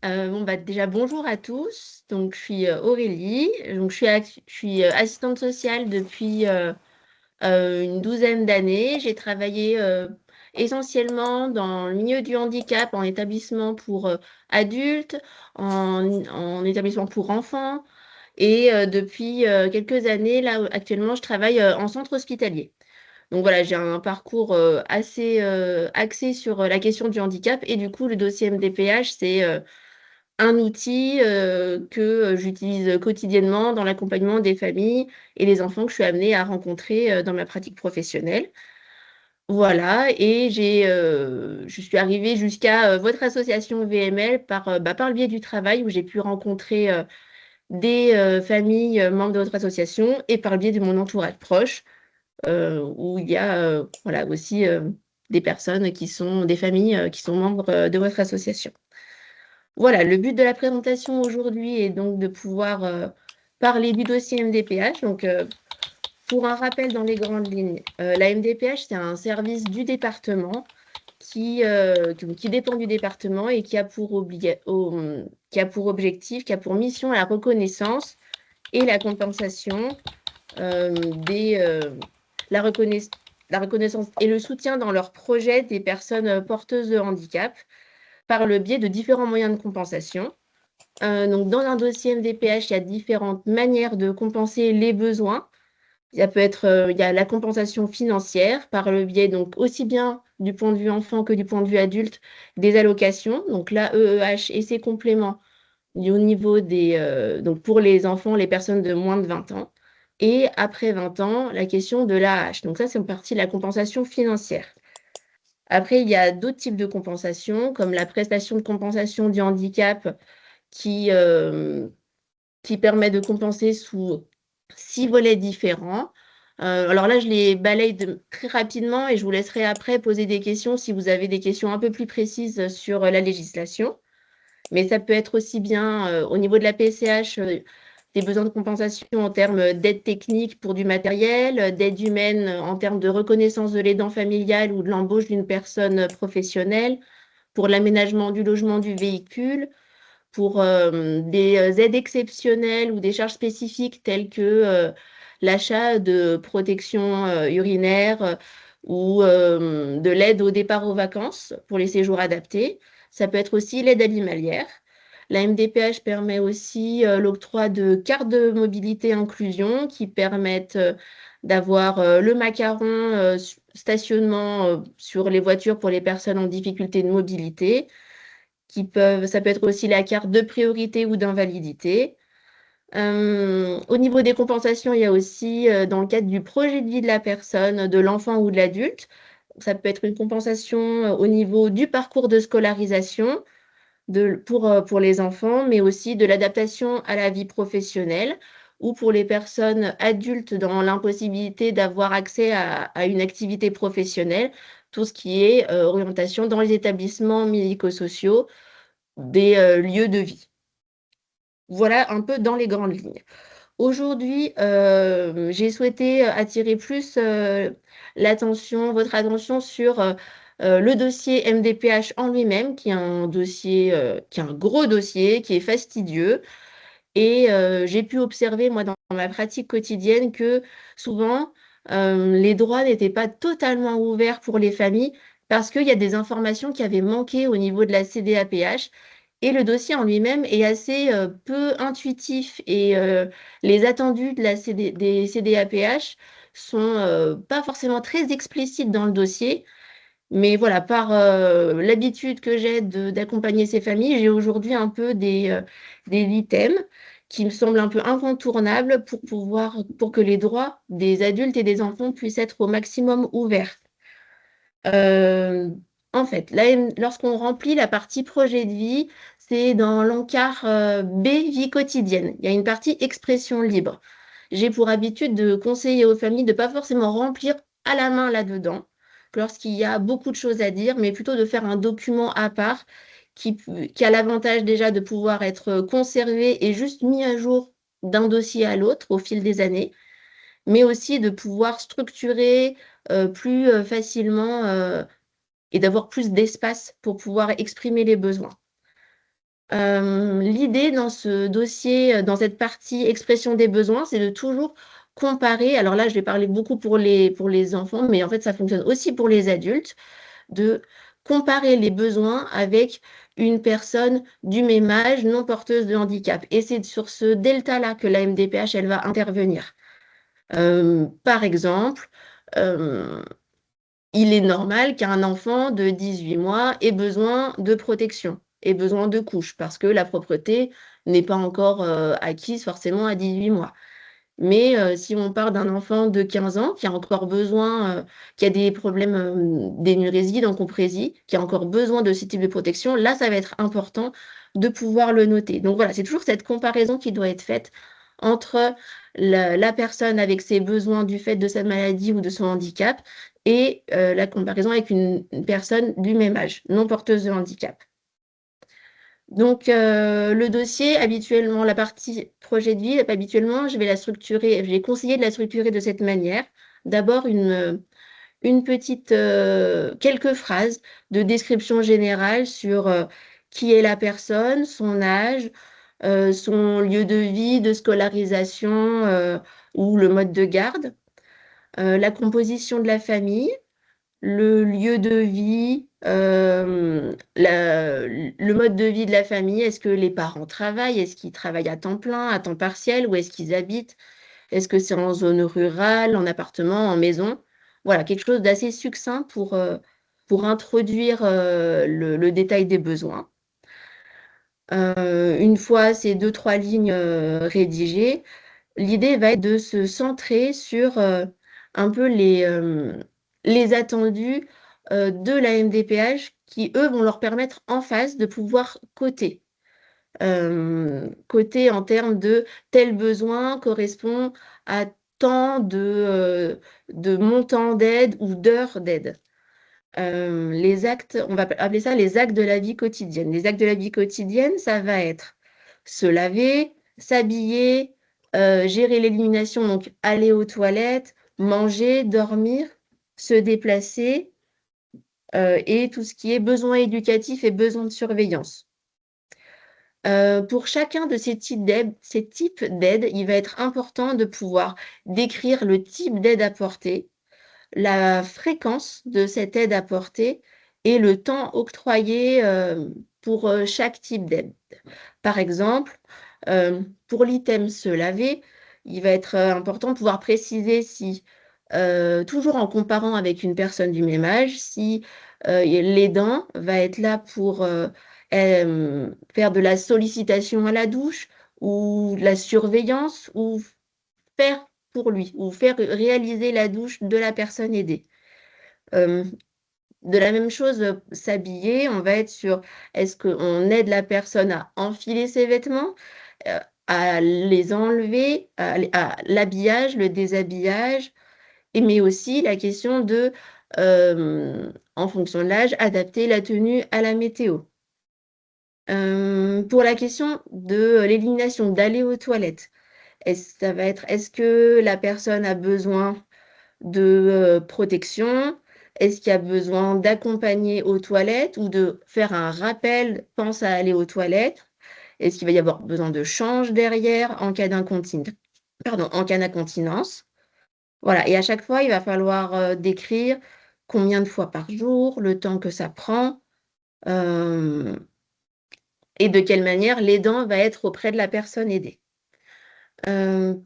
Déjà, bonjour à tous. Donc, je suis Aurélie. Donc, je suis assistante sociale depuis une douzaine d'années. J'ai travaillé essentiellement dans le milieu du handicap, en établissement pour adultes, en établissement pour enfants. Et depuis quelques années, là, actuellement, je travaille en centre hospitalier. Donc voilà, j'ai un parcours assez axé sur la question du handicap. Et du coup, le dossier MDPH, c'est un outil que j'utilise quotidiennement dans l'accompagnement des familles et des enfants que je suis amenée à rencontrer dans ma pratique professionnelle. Voilà, et je suis arrivée jusqu'à votre association VML par le biais du travail où j'ai pu rencontrer des familles membres de votre association et par le biais de mon entourage proche où il y a voilà, aussi des personnes qui sont des familles qui sont membres de votre association. Voilà, le but de la présentation aujourd'hui est donc de pouvoir parler du dossier MDPH. Donc, pour un rappel dans les grandes lignes, la MDPH, c'est un service du département qui dépend du département et qui a pour objectif, qui a pour mission la reconnaissance et la compensation des la reconnaissance la reconnaissance et le soutien dans leurs projets des personnes porteuses de handicap par le biais de différents moyens de compensation. Donc, dans un dossier MDPH, il y a différentes manières de compenser les besoins. Il y a la compensation financière par le biais, donc, aussi bien du point de vue enfant que du point de vue adulte, des allocations, donc l'AEEH et ses compléments au niveau donc pour les enfants, les personnes de moins de 20 ans. Et après 20 ans, la question de l'AAH. Donc ça, c'est une partie de la compensation financière. Après, il y a d'autres types de compensation, comme la prestation de compensation du handicap qui, euh, qui permet de compenser sous 6 volets différents. Alors là, je les balaye très rapidement et je vous laisserai après poser des questions si vous avez des questions un peu plus précises sur la législation. Mais ça peut être aussi bien au niveau de la PCH, des besoins de compensation en termes d'aide technique pour du matériel, d'aide humaine en termes de reconnaissance de l'aidant familial ou de l'embauche d'une personne professionnelle, pour l'aménagement du logement du véhicule, pour des aides exceptionnelles ou des charges spécifiques telles que l'achat de protection urinaire ou de l'aide au départ aux vacances pour les séjours adaptés. Ça peut être aussi l'aide animalière. La MDPH permet aussi l'octroi de cartes de mobilité inclusion qui permettent d'avoir le macaron stationnement sur les voitures pour les personnes en difficulté de mobilité ça peut être aussi la carte de priorité ou d'invalidité. Au niveau des compensations, il y a aussi, dans le cadre du projet de vie de la personne, de l'enfant ou de l'adulte, ça peut être une compensation au niveau du parcours de scolarisation pour les enfants, mais aussi de l'adaptation à la vie professionnelle ou pour les personnes adultes dans l'impossibilité d'avoir accès à une activité professionnelle, tout ce qui est orientation dans les établissements médico-sociaux des lieux de vie. Voilà un peu dans les grandes lignes. Aujourd'hui, j'ai souhaité attirer plus votre attention sur le dossier MDPH en lui-même, qui est un dossier, qui est un gros dossier, qui est fastidieux. Et j'ai pu observer, moi, dans ma pratique quotidienne, que souvent, les droits n'étaient pas totalement ouverts pour les familles parce qu'il y a des informations qui avaient manqué au niveau de la CDAPH. Et le dossier en lui-même est assez peu intuitif et les attendus des CDAPH sont pas forcément très explicites dans le dossier. Mais voilà, par l'habitude que j'ai d'accompagner ces familles, j'ai aujourd'hui un peu des items qui me semblent un peu incontournables pour que les droits des adultes et des enfants puissent être au maximum ouverts. Euh, En fait, là, lorsqu'on remplit la partie projet de vie, c'est dans l'encart B, vie quotidienne. Il y a une partie expression libre. J'ai pour habitude de conseiller aux familles de ne pas forcément remplir à la main là-dedans, lorsqu'il y a beaucoup de choses à dire, mais plutôt de faire un document à part qui, qui a l'avantage déjà de pouvoir être conservé et juste mis à jour d'un dossier à l'autre au fil des années, mais aussi de pouvoir structurer plus facilement et d'avoir plus d'espace pour pouvoir exprimer les besoins. L'idée dans ce dossier, dans cette partie expression des besoins, c'est de toujours comparer. Alors là, je vais parler beaucoup pour les enfants, mais en fait, ça fonctionne aussi pour les adultes, de comparer les besoins avec une personne du même âge non porteuse de handicap. Et c'est sur ce delta-là que la MDPH, elle va intervenir. Par exemple, euh, il est normal qu'un enfant de 18 mois ait besoin de protection, ait besoin de couches, parce que la propreté n'est pas encore acquise forcément à 18 mois. Mais si on parle d'un enfant de 15 ans qui a encore besoin, qui a des problèmes d'énurésie, d'encompresie, qui a encore besoin de ce type de protection, là, ça va être important de pouvoir le noter. Donc voilà, c'est toujours cette comparaison qui doit être faite entre la personne avec ses besoins du fait de sa maladie ou de son handicap et la comparaison avec une personne du même âge, non porteuse de handicap. Donc, le dossier, habituellement, la partie projet de vie, habituellement, je vais la structurer, je vais conseiller de la structurer de cette manière. D'abord, une petite, quelques phrases de description générale sur qui est la personne, son âge, son lieu de vie, de scolarisation ou le mode de garde, la composition de la famille, le lieu de vie, le mode de vie de la famille. Est-ce que les parents travaillent? Est-ce qu'ils travaillent à temps plein, à temps partiel? Où est-ce qu'ils habitent? Est-ce que c'est en zone rurale, en appartement, en maison? Voilà, quelque chose d'assez succinct pour introduire le détail des besoins. Une fois ces deux, trois lignes rédigées, l'idée va être de se centrer sur un peu les attendus de la MDPH qui, eux, vont leur permettre en face de pouvoir coter. Coter en termes de tel besoin correspond à tant de montants d'aide ou d'heures d'aide. Les actes, on va appeler ça les actes de la vie quotidienne. Les actes de la vie quotidienne, ça va être se laver, s'habiller, gérer l'élimination, donc aller aux toilettes, manger, dormir, se déplacer, et tout ce qui est besoin éducatif et besoin de surveillance. Pour chacun de ces types d'aide, il va être important de pouvoir décrire le type d'aide apportée, la fréquence de cette aide apportée et le temps octroyé pour chaque type d'aide. Par exemple, pour l'item se laver, il va être important de pouvoir préciser si, toujours en comparant avec une personne du même âge, si l'aidant va être là pour faire de la sollicitation à la douche ou de la surveillance ou faire pour lui ou faire réaliser la douche de la personne aidée. Euh, de la même chose, s'habiller, on va être sur est-ce qu'on aide la personne à enfiler ses vêtements, euh, à les enlever, à l'habillage, le déshabillage, mais aussi la question de, en fonction de l'âge, adapter la tenue à la météo. Pour la question de l'élimination, d'aller aux toilettes, ça va être est-ce que la personne a besoin de protection? Est-ce qu'il y a besoin d'accompagner aux toilettes ou de faire un rappel, pense à aller aux toilettes? Est-ce qu'il va y avoir besoin de change derrière en cas en cas d'incontinence? Voilà, et à chaque fois, il va falloir décrire combien de fois par jour, le temps que ça prend, euh, et de quelle manière l'aidant va être auprès de la personne aidée.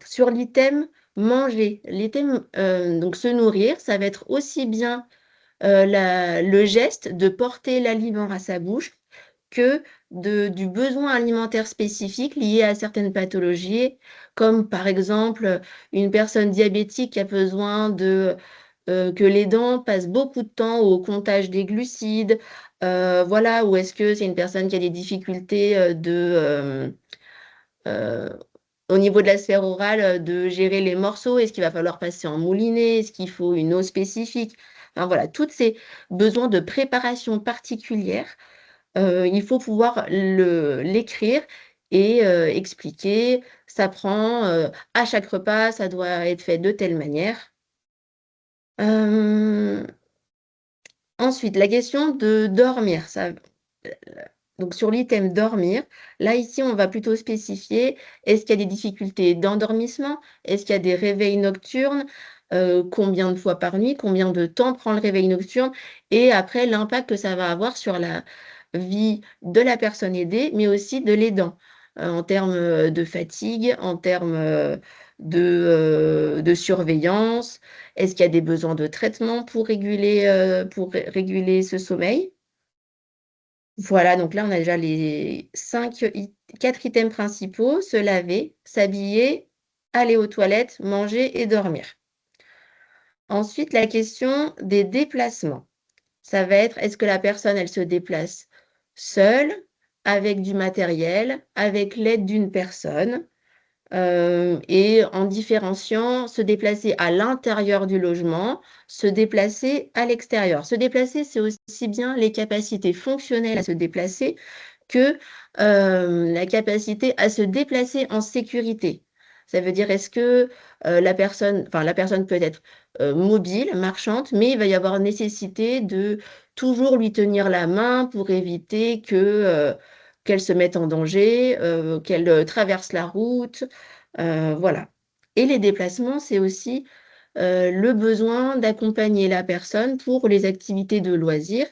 Sur l'item manger, l'item donc se nourrir, ça va être aussi bien le geste de porter l'aliment à sa bouche que du besoin alimentaire spécifique lié à certaines pathologies, comme par exemple une personne diabétique qui a besoin que les dents passent beaucoup de temps au comptage des glucides, voilà, ou est-ce que c'est une personne qui a des difficultés euh, au niveau de la sphère orale, de gérer les morceaux, est-ce qu'il va falloir passer en moulinet, est-ce qu'il faut une eau spécifique? Enfin, voilà, tous ces besoins de préparation particulière, il faut pouvoir l'écrire et expliquer. Ça prend à chaque repas, ça doit être fait de telle manière. Ensuite, la question de dormir. Donc sur l'item dormir, là ici on va plutôt spécifier, est-ce qu'il y a des difficultés d'endormissement? Est-ce qu'il y a des réveils nocturnes? Combien de fois par nuit? Combien de temps prend le réveil nocturne? Et après l'impact que ça va avoir sur la vie de la personne aidée, mais aussi de l'aidant, en termes, de fatigue, en termes, de surveillance. Est-ce qu'il y a des besoins de traitement pour réguler ce sommeil? Voilà, donc là, on a déjà les 4 items principaux: se laver, s'habiller, aller aux toilettes, manger et dormir. Ensuite, la question des déplacements. Ça va être, est-ce que la personne, elle se déplace seule, avec du matériel, avec l'aide d'une personne? Et en différenciant se déplacer à l'intérieur du logement, se déplacer à l'extérieur. Se déplacer, c'est aussi bien les capacités fonctionnelles à se déplacer que, la capacité à se déplacer en sécurité. Ça veut dire, est-ce que, la personne peut être, mobile, marchante, mais il va y avoir nécessité de toujours lui tenir la main pour éviter qu'elle se mette en danger, qu'elle, traverse la route, voilà. Et les déplacements, c'est aussi, le besoin d'accompagner la personne pour les activités de loisirs,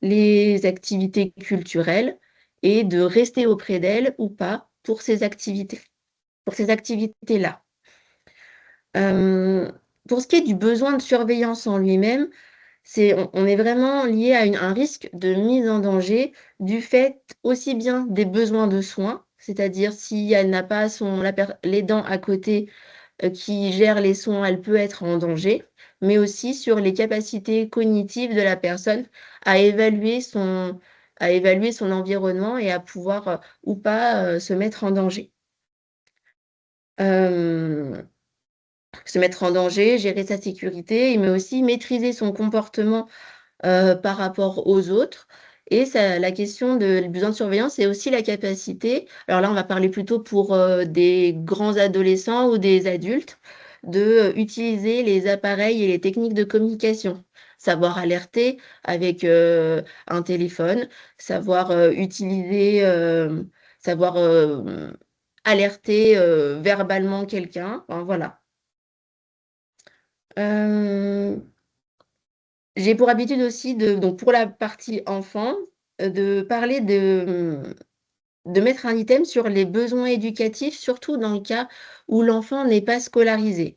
les activités culturelles et de rester auprès d'elle ou pas pour ces activités-là. Hem, pour ce qui est du besoin de surveillance en lui-même, on est vraiment lié à un risque de mise en danger du fait aussi bien des besoins de soins, c'est-à-dire si elle n'a pas l'aidant à côté, qui gère les soins, elle peut être en danger, mais aussi sur les capacités cognitives de la personne à évaluer son à évaluer son environnement et à pouvoir, ou pas, se mettre en danger. Hem, Se mettre en danger, gérer sa sécurité, mais aussi maîtriser son comportement par rapport aux autres. Et ça, la question de le besoin de surveillance, c'est aussi la capacité, alors là, on va parler plutôt pour, des grands adolescents ou des adultes, de, utiliser les appareils et les techniques de communication. Savoir alerter avec, un téléphone, savoir, savoir, alerter, verbalement quelqu'un, enfin voilà. Hem J'ai pour habitude aussi donc pour la partie enfant, de parler de mettre un item sur les besoins éducatifs, surtout dans le cas où l'enfant n'est pas scolarisé,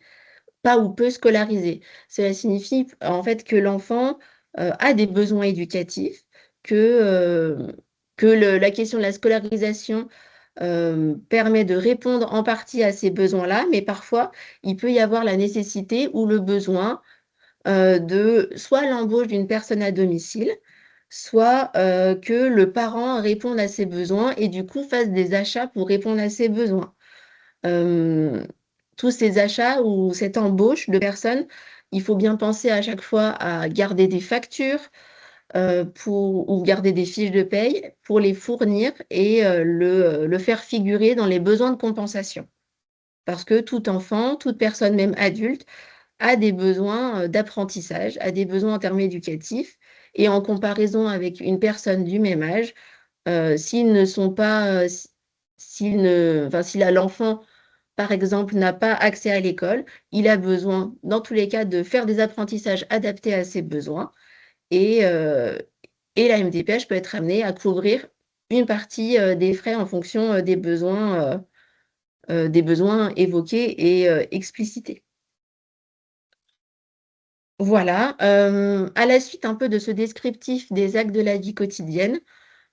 pas ou peu scolarisé. Cela signifie en fait que l'enfant, a des besoins éducatifs, que, la question de la scolarisation, permet de répondre en partie à ces besoins-là, mais parfois, il peut y avoir la nécessité ou le besoin de soit l'embauche d'une personne à domicile, soit, que le parent réponde à ses besoins et du coup fasse des achats pour répondre à ses besoins. Hem, Tous ces achats ou cette embauche de personnes, il faut bien penser à chaque fois à garder des factures, ou garder des fiches de paye pour les fournir et le faire figurer dans les besoins de compensation. Parce que tout enfant, toute personne, même adulte, a des besoins, d'apprentissage, a des besoins en termes éducatifs et en comparaison avec une personne du même âge, s'ils ne sont pas, s'ils ne enfin, si l'enfant, par exemple, n'a pas accès à l'école, il a besoin, dans tous les cas, de faire des apprentissages adaptés à ses besoins et heu et la MDPH peut être amenée à couvrir une partie, des frais en fonction, des besoins évoqués et explicités. Voilà, à la suite un peu de ce descriptif des actes de la vie quotidienne,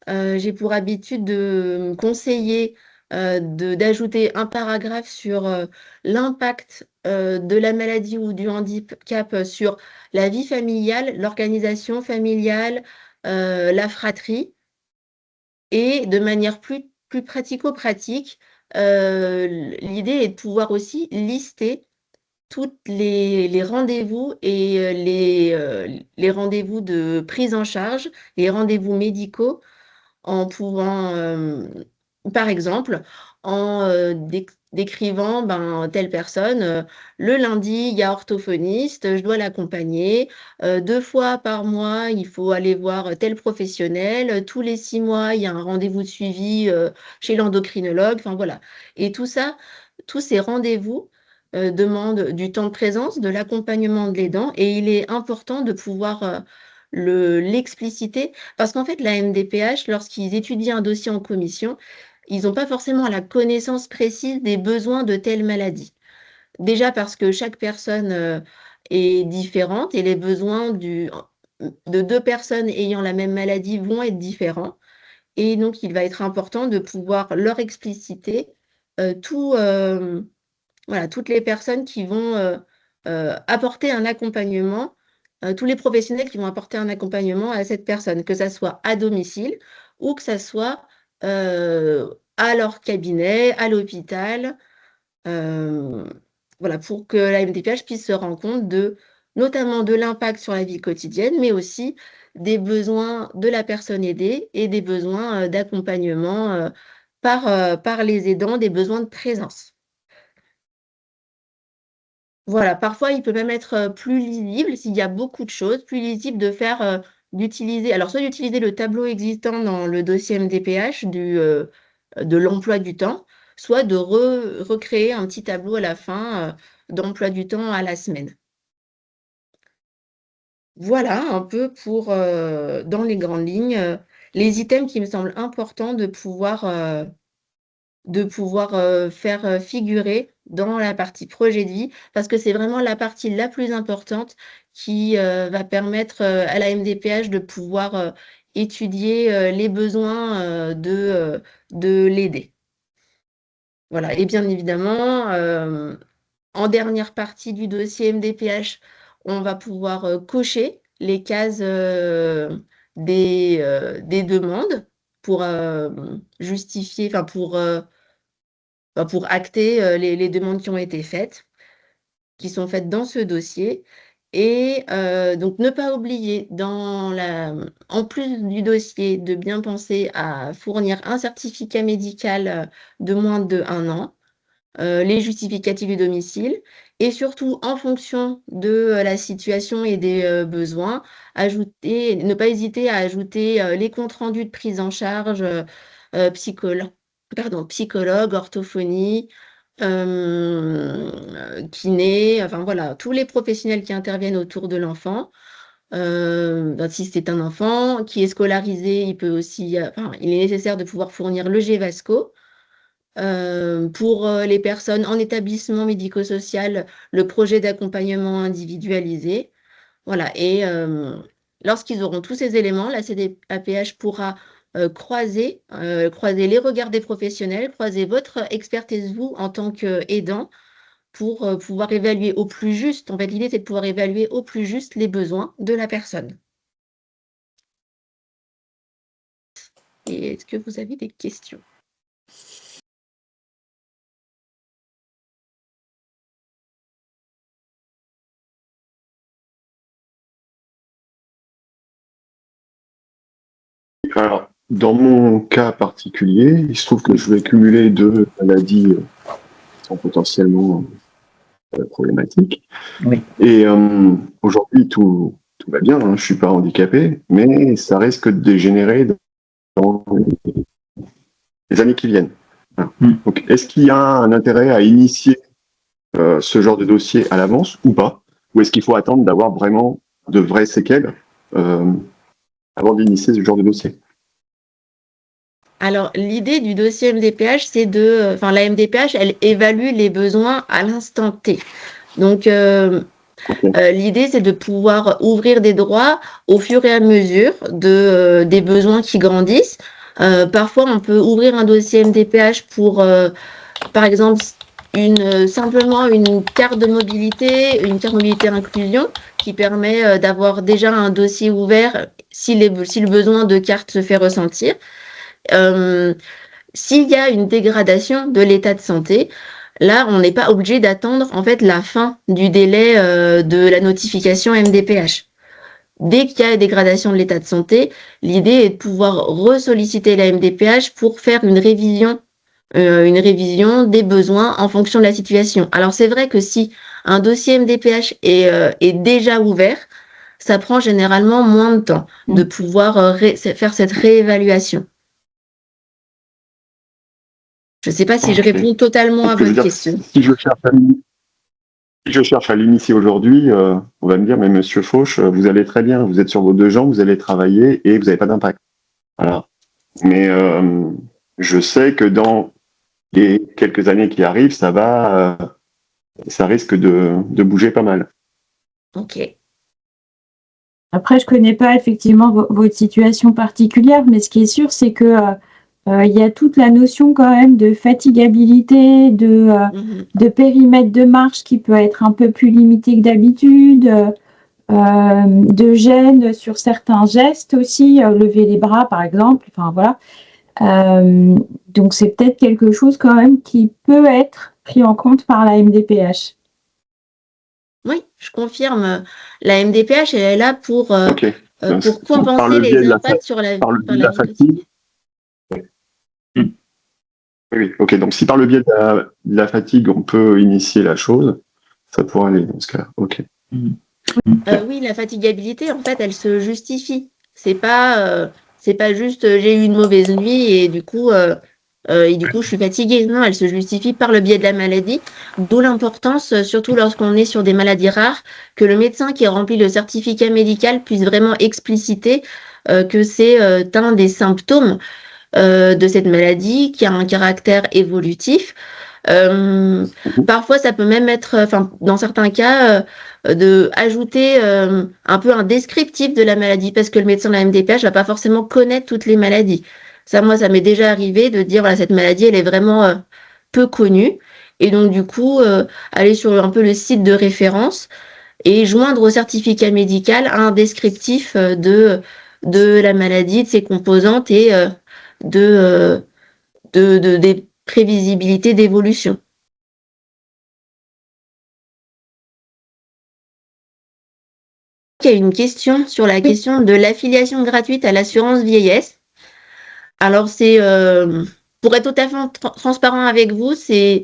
j'ai pour habitude de conseiller, d'ajouter un paragraphe sur, l'impact, de la maladie ou du handicap, sur la vie familiale, l'organisation familiale, la fratrie et de manière plus pratico-pratique, l'idée est de pouvoir aussi lister toutes les rendez-vous et les rendez-vous de prise en charge, les rendez-vous médicaux en pouvant, par exemple, en décrivant telle personne, le lundi, il y a orthophoniste, je dois l'accompagner, 2 fois par mois, il faut aller voir tel professionnel, tous les 6 mois, il y a un rendez-vous de suivi, chez l'endocrinologue, enfin voilà. Et tout ça, tous ces rendez-vous, demandent du temps de présence, de l'accompagnement de l'aidant et il est important de pouvoir, l'expliciter parce qu'en fait, la MDPH, lorsqu'ils étudient un dossier en commission, ils n'ont pas forcément la connaissance précise des besoins de telle maladie. Déjà parce que chaque personne, est différente et les besoins de 2 personnes ayant la même maladie vont être différents et donc il va être important de pouvoir leur expliciter, tout, voilà, toutes les personnes qui vont, apporter un accompagnement, tous les professionnels qui vont apporter un accompagnement à cette personne, que ça soit à domicile ou que ça soit, à leur cabinet, à l'hôpital, hem, voilà, pour que la MDPH puisse se rendre compte notamment de l'impact sur la vie quotidienne, mais aussi des besoins de la personne aidée et des besoins, d'accompagnement, par les aidants, des besoins de présence. Voilà, parfois, il peut même être, plus lisible s'il y a beaucoup de choses, plus lisible de faire, d'utiliser alors soit d'utiliser le tableau existant dans le dossier MDPH de l'emploi du temps, soit de recréer un petit tableau à la fin, d'emploi du temps à la semaine. Voilà un peu pour, dans les grandes lignes, les items qui me semblent importants de pouvoir, faire, figurer dans la partie projet de vie, parce que c'est vraiment la partie la plus importante qui, va permettre, à la MDPH de pouvoir, étudier, les besoins, de l'aider. Voilà et bien évidemment, en dernière partie du dossier MDPH, on va pouvoir, cocher les cases, des demandes pour, justifier enfin pour acter, les demandes qui ont été faites, qui sont faites dans ce dossier et donc ne pas oublier en plus du dossier, de bien penser à fournir un certificat médical, de moins de 1 an, les justificatifs du domicile et surtout en fonction de, la situation et des, besoins, ne pas hésiter à ajouter, les comptes rendus de prise en charge, psychologue, orthophonie, kiné, enfin voilà, tous les professionnels qui interviennent autour de l'enfant. Si c'est un enfant qui est scolarisé, il peut aussi, enfin, il est nécessaire de pouvoir fournir le GEVASCO. Pour, les personnes en établissement médico-social, le projet d'accompagnement individualisé. Voilà et lorsqu'ils auront tous ces éléments, la CDAPH pourra, croiser les regards des professionnels, croiser votre expertise, vous, en tant qu'aidant, pour, pouvoir évaluer au plus juste en fait, l'idée, c'est de pouvoir évaluer au plus juste les besoins de la personne. Et est-ce que vous avez des questions? Alors, dans mon cas particulier, il se trouve que je vais cumuler 2 maladies qui sont potentiellement problématiques. Oui. Et aujourd'hui, tout va bien, hein, je suis pas handicapé, mais ça risque de dégénérer dans les années qui viennent. Voilà. Donc, est-ce qu'il y a un intérêt à initier ce genre de dossier à l'avance ou pas? Ou est-ce qu'il faut attendre d'avoir vraiment de vraies séquelles avant d'initier ce genre de dossier? Alors, l'idée du dossier MDPH, c'est enfin, la MDPH, elle évalue les besoins à l'instant T. Donc, l'idée, c'est de pouvoir ouvrir des droits au fur et à mesure des besoins qui grandissent. Parfois, on peut ouvrir un dossier MDPH pour, par exemple, simplement une carte de mobilité, une carte mobilité inclusion, qui permet d'avoir déjà un dossier ouvert si le besoin de carte se fait ressentir. S'il y a une dégradation de l'état de santé, là, on n'est pas obligé d'attendre en fait la fin du délai de la notification MDPH. Dès qu'il y a une dégradation de l'état de santé, l'idée est de pouvoir ressolliciter la MDPH pour faire une révision une révision des besoins en fonction de la situation. Alors c'est vrai que si un dossier MDPH est déjà ouvert, ça prend généralement moins de temps de pouvoir faire cette réévaluation. Je ne sais pas si je réponds totalement à votre question. Si je cherche à l'initier aujourd'hui, on va me dire, mais monsieur Fauche, vous allez très bien, vous êtes sur vos 2 jambes, vous allez travailler et vous n'avez pas d'impact. Voilà. Mais je sais que dans les quelques années qui arrivent, ça risque de bouger pas mal. Ok. Après, je connais pas effectivement votre situation particulière, mais ce qui est sûr, c'est que il y a toute la notion quand même de fatigabilité, de périmètre de marche qui peut être un peu plus limité que d'habitude, de gêne sur certains gestes aussi, lever les bras par exemple, enfin voilà. Donc c'est peut-être quelque chose quand même qui peut être pris en compte par la MDPH. Oui, je confirme. La MDPH, elle est là pour compenser les impacts sur la vie quotidienne. Oui, ok. Donc, si par le biais de la fatigue, on peut initier la chose, ça pourra aller dans ce cas. Ok. Oui, la fatigabilité, en fait, elle se justifie. C'est pas juste j'ai eu une mauvaise nuit et du coup, je suis fatiguée. Non, elle se justifie par le biais de la maladie. D'où l'importance, surtout lorsqu'on est sur des maladies rares, que le médecin qui remplit le certificat médical puisse vraiment expliciter que c'est un des symptômes de cette maladie qui a un caractère évolutif. Parfois, ça peut même être, dans certains cas, de ajouter un peu un descriptif de la maladie, parce que le médecin de la MDPH va pas forcément connaître toutes les maladies. Ça, moi, ça m'est déjà arrivé de dire, voilà, cette maladie, elle est vraiment peu connue. Et donc, du coup, aller sur un peu le site de référence et joindre au certificat médical un descriptif de la maladie, de ses composantes et des prévisibilités d'évolution. Il y a une question sur la question de l'affiliation gratuite à l'assurance vieillesse. Alors c'est, pour être tout à fait transparent avec vous, c'est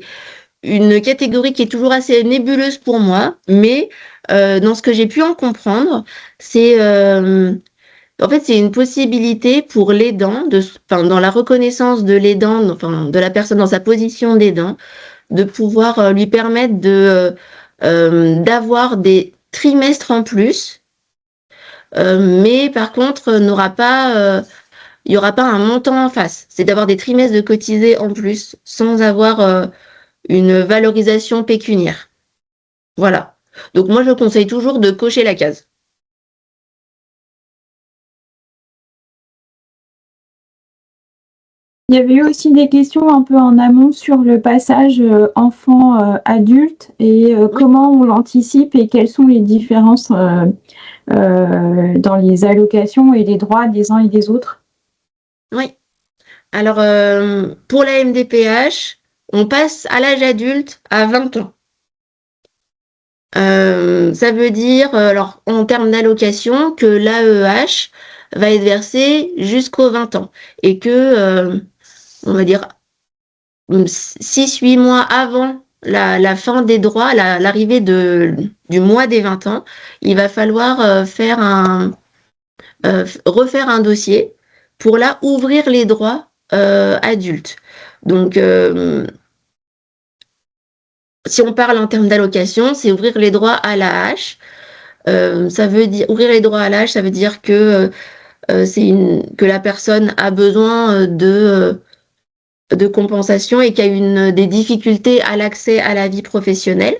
une catégorie qui est toujours assez nébuleuse pour moi, mais dans ce que j'ai pu en comprendre, c'est en fait, c'est une possibilité pour l'aidant, dans la reconnaissance de l'aidant, de la personne dans sa position d'aidant, de pouvoir lui permettre d'avoir des trimestres en plus, mais par contre, il n'y aura pas un montant en face. C'est d'avoir des trimestres de cotisés en plus, sans avoir une valorisation pécuniaire. Voilà. Donc moi, je conseille toujours de cocher la case. Il y avait eu aussi des questions un peu en amont sur le passage enfant-adulte et comment on l'anticipe et quelles sont les différences dans les allocations et les droits des uns et des autres. Oui. Alors, pour la MDPH, on passe à l'âge adulte à 20 ans. Ça veut dire, alors en termes d'allocation, que l'AEH va être versé jusqu'aux 20 ans et que, on va dire, 6-8 mois avant la fin des droits, l'arrivée du mois des 20 ans, il va falloir refaire un dossier pour là ouvrir les droits adultes. Donc, si on parle en termes d'allocation, c'est ouvrir les droits à l'AH. Ça veut dire ouvrir les droits à l'AH, ça veut dire que que la personne a besoin de compensation et qu'il y a des difficultés à l'accès à la vie professionnelle.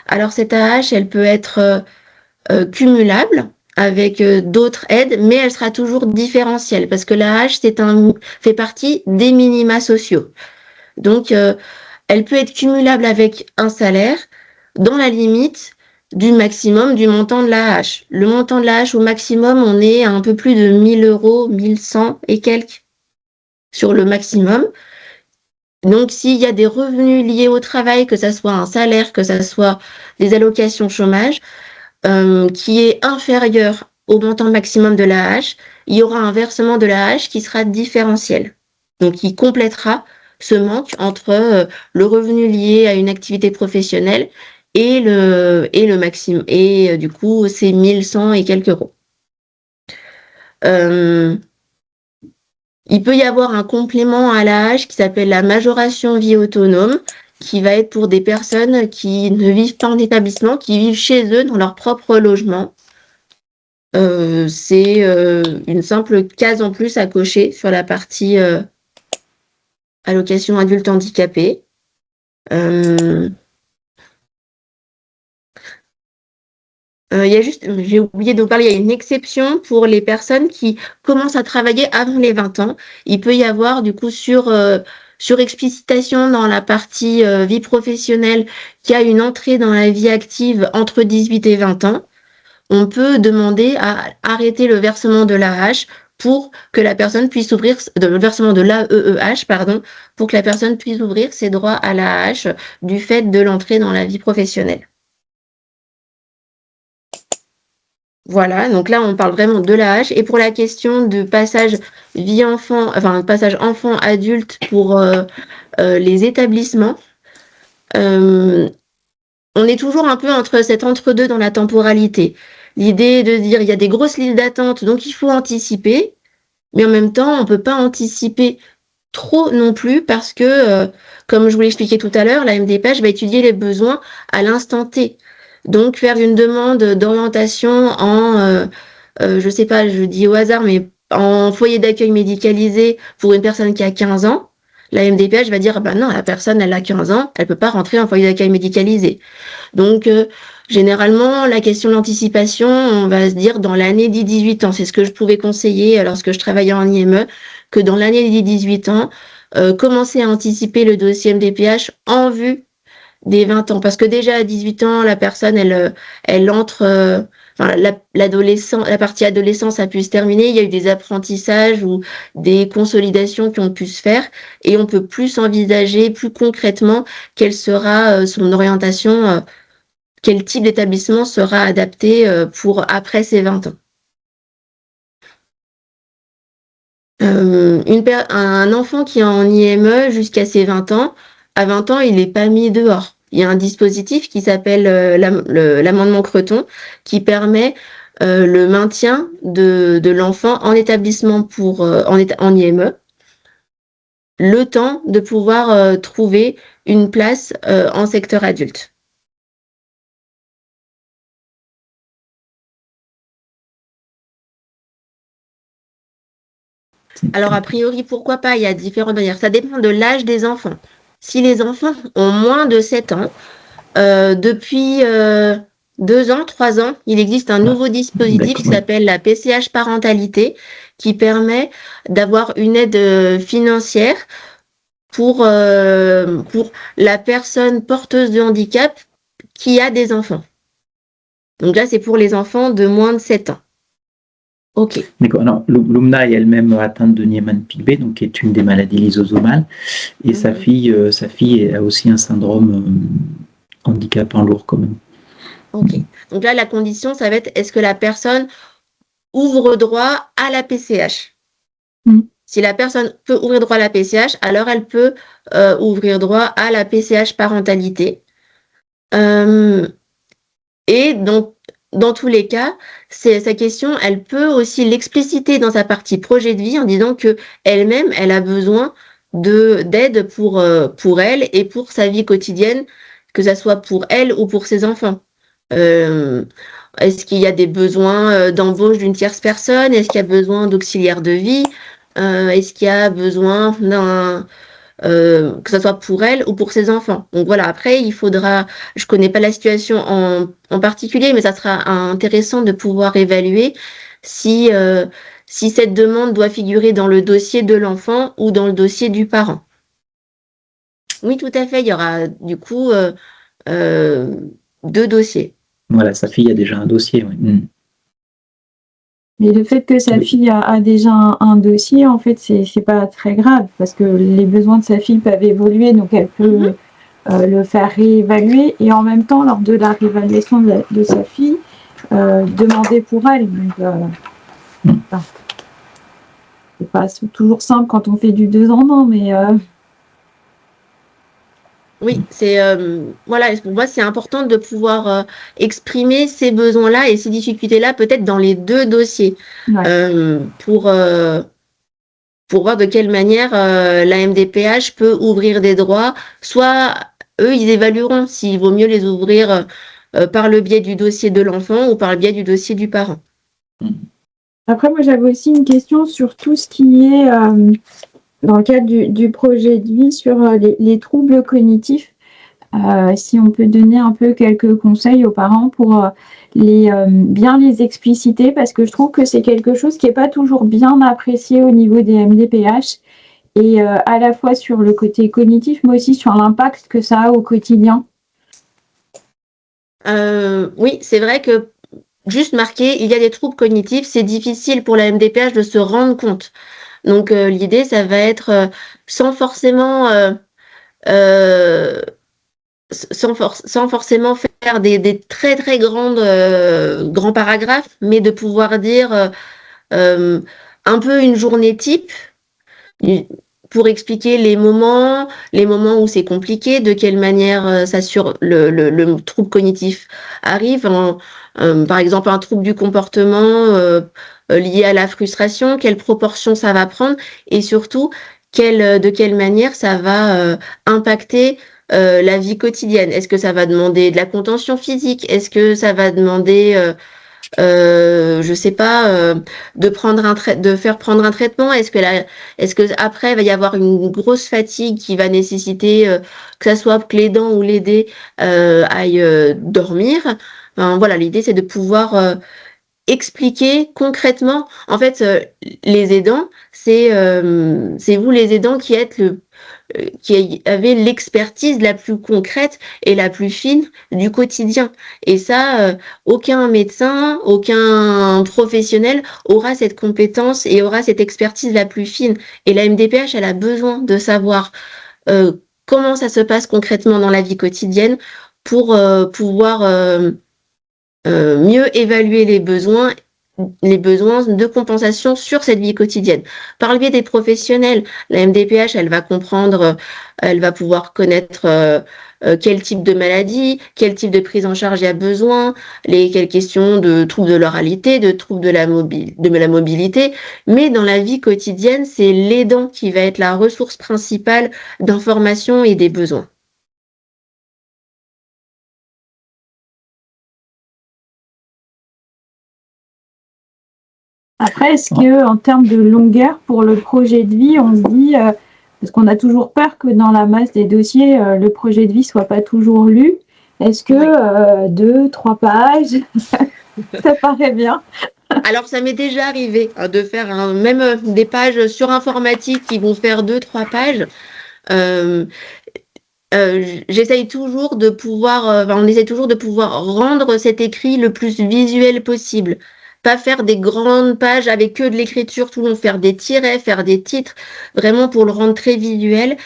Alors cette AH, elle peut être cumulable avec d'autres aides, mais elle sera toujours différentielle parce que l'AH fait partie des minima sociaux. Donc elle peut être cumulable avec un salaire dans la limite du maximum du montant de l'AH. Le montant de l'AH au maximum, on est à un peu plus de 1 000 €, 1 100 et quelques sur le maximum. Donc, s'il y a des revenus liés au travail, que ça soit un salaire, que ça soit des allocations chômage, qui est inférieur au montant maximum de l'AH, il y aura un versement de l'AH qui sera différentiel. Donc, qui complétera ce manque entre le revenu lié à une activité professionnelle et le maximum. Et du coup, c'est 1100 et quelques euros. Il peut y avoir un complément à l'AAH qui s'appelle la majoration vie autonome, qui va être pour des personnes qui ne vivent pas en établissement, qui vivent chez eux dans leur propre logement. C'est une simple case en plus à cocher sur la partie allocation adulte handicapé. J'ai oublié de vous parler, il y a une exception pour les personnes qui commencent à travailler avant les 20 ans. Il peut y avoir du coup sur explicitation dans la partie vie professionnelle qu'il y a une entrée dans la vie active entre 18 et 20 ans. On peut demander à arrêter le versement de l'AAH pour que la personne puisse ouvrir le versement de l'AEEH, pour que la personne puisse ouvrir ses droits à l'AAH du fait de l'entrée dans la vie professionnelle. Voilà, donc là on parle vraiment de l'AAH. Et pour la question de passage vie enfant, enfin passage enfant adulte pour les établissements, on est toujours un peu entre cet entre-deux dans la temporalité. L'idée de dire il y a des grosses listes d'attente, donc il faut anticiper, mais en même temps on peut pas anticiper trop non plus parce que, comme je vous l'expliquais tout à l'heure, la MDPH va étudier les besoins à l'instant T. Donc, faire une demande d'orientation en, je sais pas, je dis au hasard, mais en foyer d'accueil médicalisé pour une personne qui a 15 ans, la MDPH va dire, bah non, la personne, elle a 15 ans, elle peut pas rentrer en foyer d'accueil médicalisé. Donc, généralement, la question de l'anticipation, on va se dire dans l'année des 18 ans. C'est ce que je pouvais conseiller lorsque je travaillais en IME, que dans l'année des 18 ans, commencer à anticiper le dossier MDPH en vue des 20 ans. Parce que déjà à 18 ans, la personne, elle entre, la partie adolescence a pu se terminer, il y a eu des apprentissages ou des consolidations qui ont pu se faire et on peut plus envisager plus concrètement quelle sera son orientation, quel type d'établissement sera adapté pour après ses 20 ans. Un enfant qui est en IME jusqu'à ses 20 ans, à 20 ans, il n'est pas mis dehors. Il y a un dispositif qui s'appelle l'amendement Creton qui permet le maintien de l'enfant en établissement en IME, le temps de pouvoir trouver une place en secteur adulte. Alors, a priori, pourquoi pas? Il y a différentes manières. Ça dépend de l'âge des enfants. Si les enfants ont moins de 7 ans, depuis 2 ans, 3 ans, il existe un nouveau dispositif qui s'appelle la PCH parentalité, qui permet d'avoir une aide financière pour la personne porteuse de handicap qui a des enfants. Donc là, c'est pour les enfants de moins de 7 ans. Ok. D'accord. Alors, Lumna est elle-même atteinte de Niemann-Pick-B, donc qui est une des maladies lysosomales, et sa fille a aussi un syndrome handicapant lourd quand même. Ok. Donc là, la condition, ça va être est-ce que la personne ouvre droit à la PCH? Si la personne peut ouvrir droit à la PCH, alors elle peut ouvrir droit à la PCH parentalité. Et donc, dans tous les cas, sa question, elle peut aussi l'expliciter dans sa partie projet de vie en disant que elle-même, elle a besoin d'aide pour elle et pour sa vie quotidienne, que ça soit pour elle ou pour ses enfants. Est-ce qu'il y a des besoins d'embauche d'une tierce personne? Est-ce qu'il y a besoin d'auxiliaire de vie? Est-ce qu'il y a besoin que ce soit pour elle ou pour ses enfants? Donc voilà, après, il faudra, je connais pas la situation en particulier, mais ça sera intéressant de pouvoir évaluer si cette demande doit figurer dans le dossier de l'enfant ou dans le dossier du parent. Oui, tout à fait, il y aura du coup 2 dossiers. Voilà, sa fille a déjà un dossier. Oui. Mais le fait que sa fille a déjà un dossier, en fait, c'est pas très grave parce que les besoins de sa fille peuvent évoluer, donc elle peut le faire réévaluer et en même temps, lors de la réévaluation de sa fille, demander pour elle. Donc, c'est pas toujours simple quand on fait du 2 en 1, mais Oui, voilà, pour moi, c'est important de pouvoir exprimer ces besoins-là et ces difficultés-là, peut-être dans les 2 dossiers, pour voir de quelle manière la MDPH peut ouvrir des droits. Soit eux, ils évalueront s'il vaut mieux les ouvrir par le biais du dossier de l'enfant ou par le biais du dossier du parent. Après, moi, j'avais aussi une question sur tout ce qui est, dans le cadre du projet de vie, sur les troubles cognitifs. Si on peut donner un peu quelques conseils aux parents pour bien les expliciter, parce que je trouve que c'est quelque chose qui n'est pas toujours bien apprécié au niveau des MDPH, et à la fois sur le côté cognitif, mais aussi sur l'impact que ça a au quotidien. Oui, c'est vrai que juste marquer, il y a des troubles cognitifs, c'est difficile pour la MDPH de se rendre compte. Donc l'idée, ça va être sans forcément faire des très très grands paragraphes, mais de pouvoir dire un peu une journée type pour expliquer les moments où c'est compliqué, de quelle manière le trouble cognitif arrive. Par exemple, un trouble du comportement lié à la frustration, quelle proportion ça va prendre et surtout de quelle manière ça va impacter la vie quotidienne. Est-ce que ça va demander de la contention physique? Est-ce que ça va demander je sais pas, de faire prendre un traitement? Est-ce que après il va y avoir une grosse fatigue qui va nécessiter que ça soit que l'aidant ou l'aidé aille dormir? Enfin, voilà, l'idée c'est de pouvoir expliquer concrètement. En fait, les aidants, c'est vous les aidants qui avez l'expertise la plus concrète et la plus fine du quotidien. Et ça, aucun médecin, aucun professionnel aura cette compétence et aura cette expertise la plus fine. Et la MDPH, elle a besoin de savoir comment ça se passe concrètement dans la vie quotidienne pour pouvoir mieux évaluer les besoins de compensation sur cette vie quotidienne. Par le biais des professionnels, la MDPH, elle va pouvoir connaître quel type de maladie, quel type de prise en charge il y a besoin, quelles questions de troubles de l'oralité, de troubles de la mobilité. Mais dans la vie quotidienne, c'est l'aidant qui va être la ressource principale d'information et des besoins. Après, est-ce qu'en termes de longueur pour le projet de vie, on se dit, parce qu'on a toujours peur que dans la masse des dossiers, le projet de vie soit pas toujours lu, est-ce que 2-3 pages, ça paraît bien? Alors, ça m'est déjà arrivé de faire même des pages sur informatique qui vont faire 2-3 pages. J'essaye toujours de pouvoir, on essaie toujours de pouvoir rendre cet écrit le plus visuel possible. Pas faire des grandes pages avec que de l'écriture, tout le monde, faire des tirets, faire des titres, vraiment pour le rendre très visuel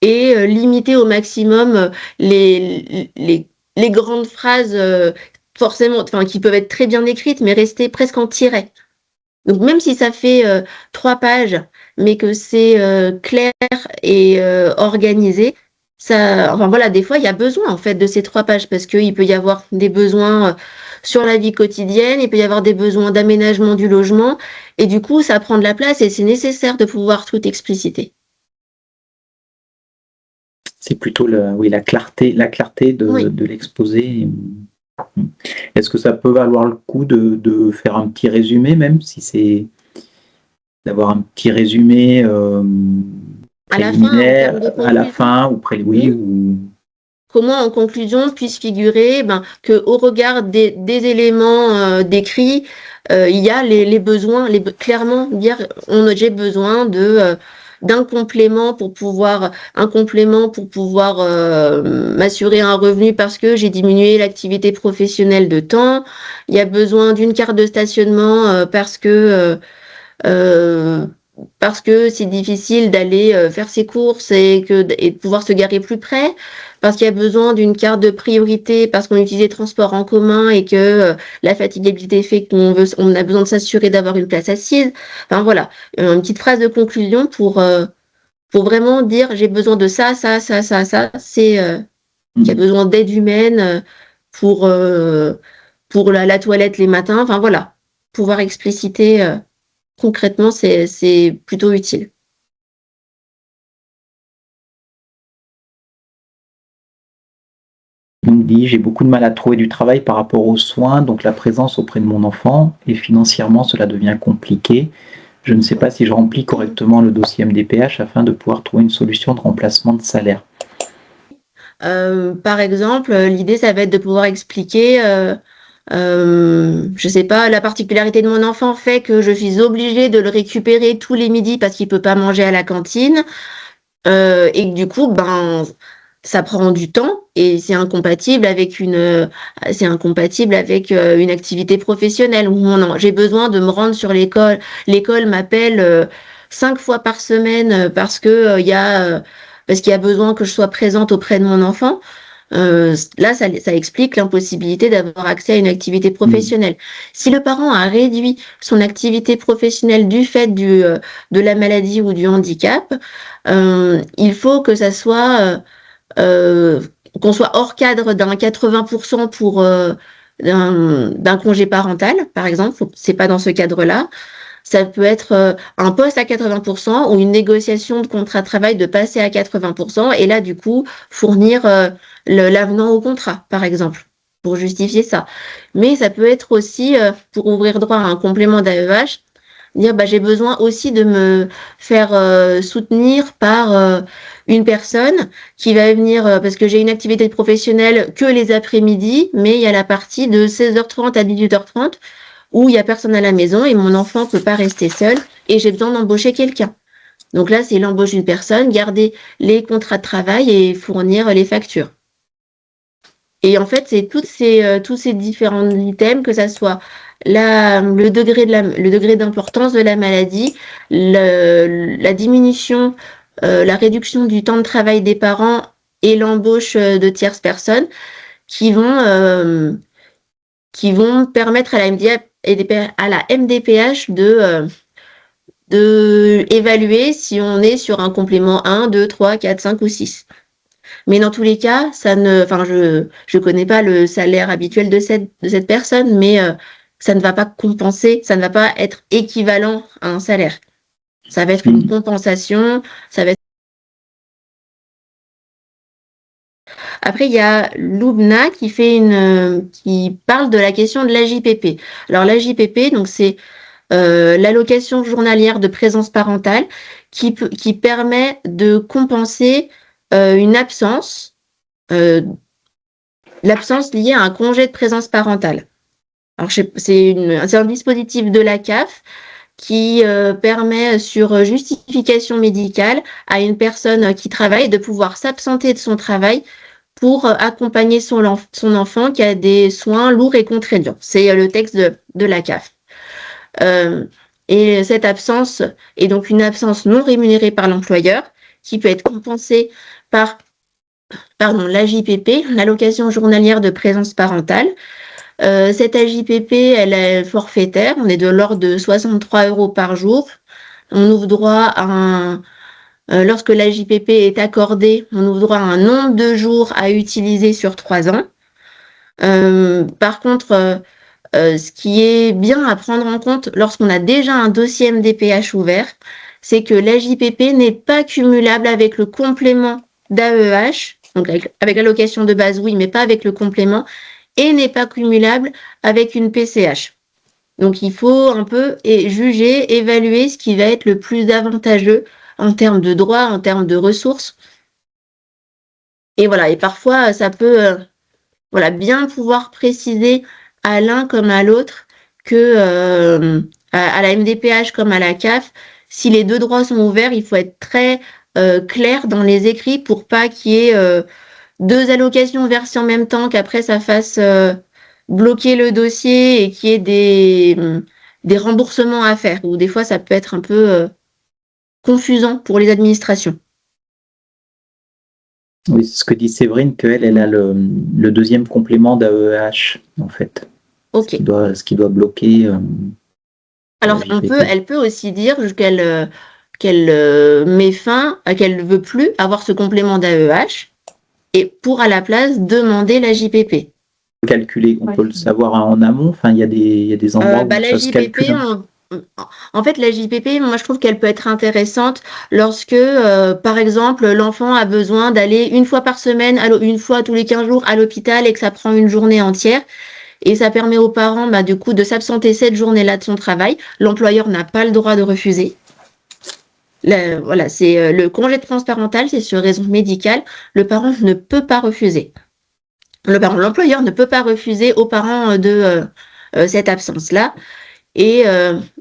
et limiter au maximum les grandes phrases forcément, enfin qui peuvent être très bien écrites, mais rester presque en tiret. Donc même si ça fait 3 pages, mais que c'est clair et organisé, enfin voilà, des fois il y a besoin en fait de ces 3 pages parce qu'il peut y avoir des besoins sur la vie quotidienne, il peut y avoir des besoins d'aménagement du logement et du coup ça prend de la place et c'est nécessaire de pouvoir tout expliciter. C'est plutôt la clarté de l'exposé. Est-ce que ça peut valoir le coup de faire un petit résumé, même si c'est d'avoir un petit résumé préliminaire à la fin ou ou comment en conclusion puisse figurer que au regard des éléments décrits, il y a les besoins, clairement dire j'ai besoin d'un complément pour pouvoir m'assurer un revenu parce que j'ai diminué l'activité professionnelle de temps. Il y a besoin d'une carte de stationnement parce que c'est difficile d'aller faire ses courses et de pouvoir se garer plus près, parce qu'il y a besoin d'une carte de priorité parce qu'on utilise les transports en commun et que la fatigabilité fait qu'on a besoin de s'assurer d'avoir une place assise. Enfin voilà, une petite phrase de conclusion pour vraiment dire j'ai besoin de ça, c'est qui a besoin d'aide humaine pour la toilette les matins. Enfin voilà, pouvoir expliciter concrètement, c'est plutôt utile. Donc dit, j'ai beaucoup de mal à trouver du travail par rapport aux soins, donc la présence auprès de mon enfant, et financièrement cela devient compliqué. Je ne sais pas si je remplis correctement le dossier MDPH afin de pouvoir trouver une solution de remplacement de salaire. Par exemple, l'idée, ça va être de pouvoir expliquer, je sais pas, la particularité de mon enfant fait que je suis obligée de le récupérer tous les midis parce qu'il peut pas manger à la cantine, et que du coup, ça prend du temps et c'est incompatible avec une activité professionnelle où j'ai besoin de me rendre sur l'école. L'école m'appelle 5 fois par semaine parce qu'il y a besoin que je sois présente auprès de mon enfant. Là, ça explique l'impossibilité d'avoir accès à une activité professionnelle. Si le parent a réduit son activité professionnelle du fait de la maladie ou du handicap, il faut que ça soit qu'on soit hors cadre d'un 80% d'un congé parental, par exemple. C'est pas dans ce cadre-là. Ça peut être un poste à 80% ou une négociation de contrat de travail de passer à 80% et là, du coup, fournir l'avenant au contrat, par exemple, pour justifier ça. Mais ça peut être aussi, pour ouvrir droit à un complément d'AEH, dire j'ai besoin aussi de me faire soutenir par une personne qui va venir, parce que j'ai une activité professionnelle que les après-midi, mais il y a la partie de 16h30 à 18h30 où il n'y a personne à la maison et mon enfant ne peut pas rester seul et j'ai besoin d'embaucher quelqu'un. Donc là, c'est l'embauche d'une personne, garder les contrats de travail et fournir les factures. Et en fait, c'est tous ces différents items, que ça soit le degré d'importance de la maladie, la diminution, la réduction du temps de travail des parents et l'embauche de tierces personnes qui vont permettre à la MDPH de évaluer si on est sur un complément 1, 2, 3, 4, 5 ou 6. Mais dans tous les cas, je connais pas le salaire habituel de cette personne, mais ça ne va pas compenser, ça ne va pas être équivalent à un salaire. Ça va être une compensation, ça va être... Après, il y a Loubna qui parle de la question de l'AJPP. Alors l'AJPP, donc c'est l'allocation journalière de présence parentale qui permet de compenser une absence, l'absence liée à un congé de présence parentale. Alors c'est un dispositif de la CAF qui permet sur justification médicale à une personne qui travaille de pouvoir s'absenter de son travail pour accompagner son enfant qui a des soins lourds et contraignants. C'est le texte de la CAF. Et cette absence est donc une absence non rémunérée par l'employeur qui peut être compensée par l'AJPP, l'allocation journalière de présence parentale. Cette AJPP, elle est forfaitaire, on est de l'ordre de 63 € par jour. On ouvre droit à lorsque l'AJPP est accordée, on ouvre droit à un nombre de jours à utiliser sur 3 ans. Par contre, ce qui est bien à prendre en compte lorsqu'on a déjà un dossier MDPH ouvert, c'est que l'AJPP n'est pas cumulable avec le complément d'AEH, donc avec l'allocation de base, oui, mais pas avec le complément, et n'est pas cumulable avec une PCH. Donc il faut un peu juger, évaluer ce qui va être le plus avantageux en termes de droits, en termes de ressources. Et voilà, et parfois ça peut bien pouvoir préciser à l'un comme à l'autre que à la MDPH comme à la CAF, si les deux droits sont ouverts, il faut être très clair dans les écrits pour pas qu'il y ait 2 allocations versées en même temps, qu'après ça fasse bloquer le dossier et qu'il y ait des remboursements à faire, ou des fois ça peut être un peu confusant pour les administrations. Oui, c'est ce que dit Séverine, qu'elle a le deuxième complément d'AEH, en fait. Ok. Ce qui doit bloquer. Alors, elle peut aussi dire qu'elle met fin, qu'elle ne veut plus avoir ce complément d'AEH et pour à la place demander la JPP. Calculer, on peut le savoir en amont. Enfin, il y a des endroits où La ça se JPP, calcule. en fait, la JPP, moi, je trouve qu'elle peut être intéressante lorsque, par exemple, l'enfant a besoin d'aller une fois par semaine, une fois tous les 15 jours à l'hôpital et que ça prend une journée entière. Et ça permet aux parents, du coup, de s'absenter cette journée-là de son travail. L'employeur n'a pas le droit de refuser. Voilà, c'est le congé de présence parentale, c'est sur raison médicale. Le parent ne peut pas refuser. L'employeur ne peut pas refuser aux parents de cette absence-là. Et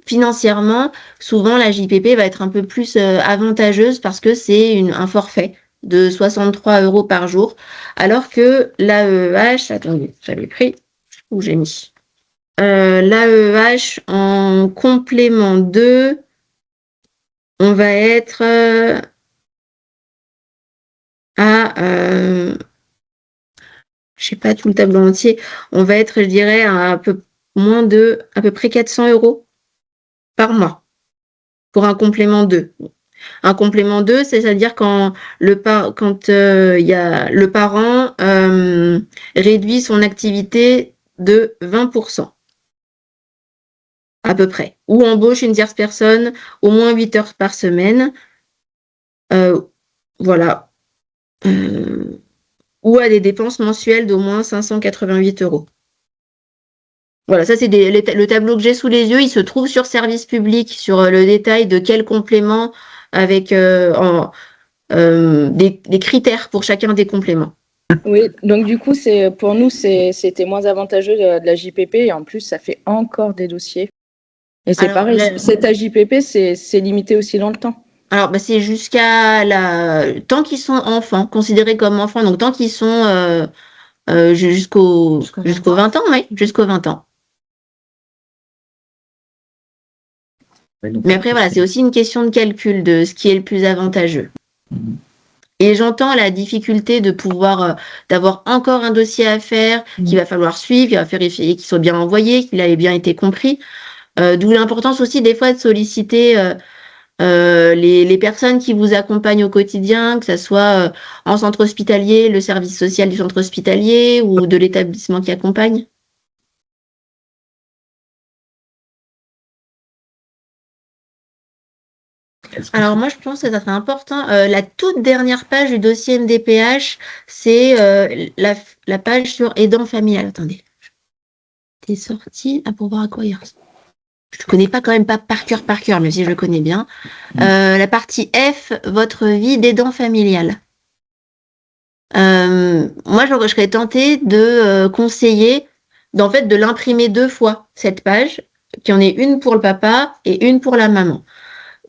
financièrement, souvent, la JPP va être un peu plus avantageuse parce que c'est un forfait de 63 € par jour. Alors que l'AEH, attendez, j'avais pris, où j'ai mis l'AEH en complément 2, on va être à, je sais pas tout le tableau entier, on va être, je dirais, à à peu près 400 € par mois pour un complément 2. Un complément 2, c'est-à-dire quand le parent réduit son activité de 20%. À peu près, ou embauche une tierce personne au moins 8 heures par semaine, voilà, ou à des dépenses mensuelles d'au moins 588 €. Voilà, ça c'est le tableau que j'ai sous les yeux, il se trouve sur Service Public, sur le détail de quel complément avec des critères pour chacun des compléments. Oui, donc du coup, pour nous, c'était moins avantageux de la JPP et en plus, ça fait encore des dossiers. Et c'est pareil, cette AJPP, c'est limité aussi dans le temps. Alors, c'est tant qu'ils sont enfants, considérés comme enfants, donc tant qu'ils sont jusqu'aux 20 ans, oui, jusqu'aux 20 ans. Mais après, voilà, c'est aussi une question de calcul de ce qui est le plus avantageux. Et j'entends la difficulté de pouvoir d'avoir encore un dossier à faire, qu'il va falloir suivre, il va vérifier qu'il soit bien envoyé, qu'il ait bien été compris. D'où l'importance aussi des fois de solliciter les personnes qui vous accompagnent au quotidien, que ce soit en centre hospitalier, le service social du centre hospitalier ou de l'établissement qui accompagne. Alors moi je pense que ça serait important. La toute dernière page du dossier MDPH, c'est la page sur aidant familial. Attendez. T'es sorti pour voir à quoi il ressemble. Je ne connais pas quand même pas par cœur, même si je le connais bien. La partie F, votre vie d'aidant familial. Moi, je serais tentée de conseiller de l'imprimer 2 fois, cette page, qu'il y en ait une pour le papa et une pour la maman,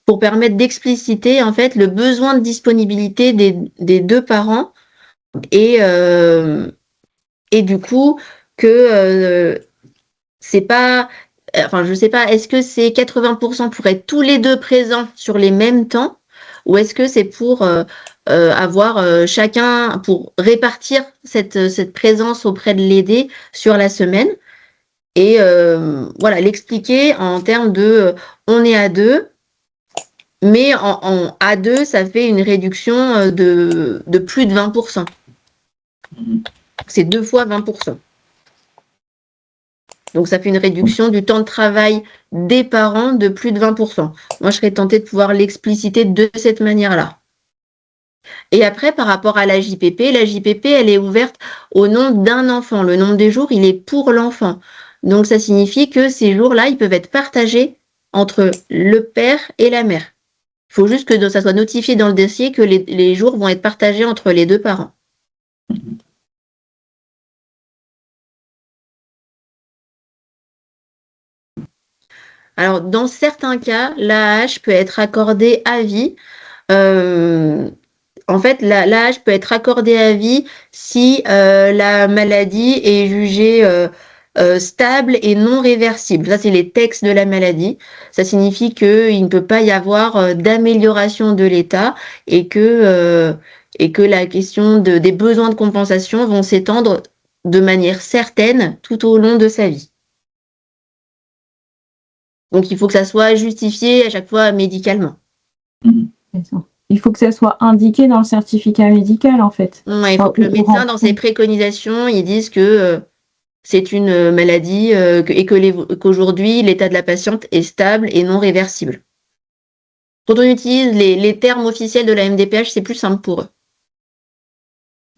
pour permettre d'expliciter en fait le besoin de disponibilité des 2 parents et du coup que c'est pas, enfin je sais pas, est-ce que c'est 80% pour être tous les 2 présents sur les mêmes temps ou est-ce que c'est pour avoir chacun, pour répartir cette présence auprès de l'aidé sur la semaine et voilà, l'expliquer en termes de on est à 2, mais en A2, ça fait une réduction de plus de 20%. C'est 2 fois 20%. Donc, ça fait une réduction du temps de travail des parents de plus de 20%. Moi, je serais tentée de pouvoir l'expliciter de cette manière-là. Et après, par rapport à la JPP, elle est ouverte au nom d'un enfant. Le nombre de jours, il est pour l'enfant. Donc, ça signifie que ces jours-là, ils peuvent être partagés entre le père et la mère. Il faut juste que ça soit notifié dans le dossier que les jours vont être partagés entre les 2 parents. Alors, dans certains cas, l'AAH peut être accordée à vie. En fait, l'AAH peut être accordée à vie si la maladie est jugée stable et non réversible. Ça, c'est les textes de la maladie. Ça signifie qu'il ne peut pas y avoir d'amélioration de l'état et que la question des besoins de compensation vont s'étendre de manière certaine tout au long de sa vie. Donc, il faut que ça soit justifié à chaque fois médicalement. il faut que ça soit indiqué dans le certificat médical, en fait. Ouais, il faut que le médecin, dans ses préconisations, ils disent que c'est une maladie et qu'aujourd'hui, l'état de la patiente est stable et non réversible. Quand on utilise les termes officiels de la MDPH, c'est plus simple pour eux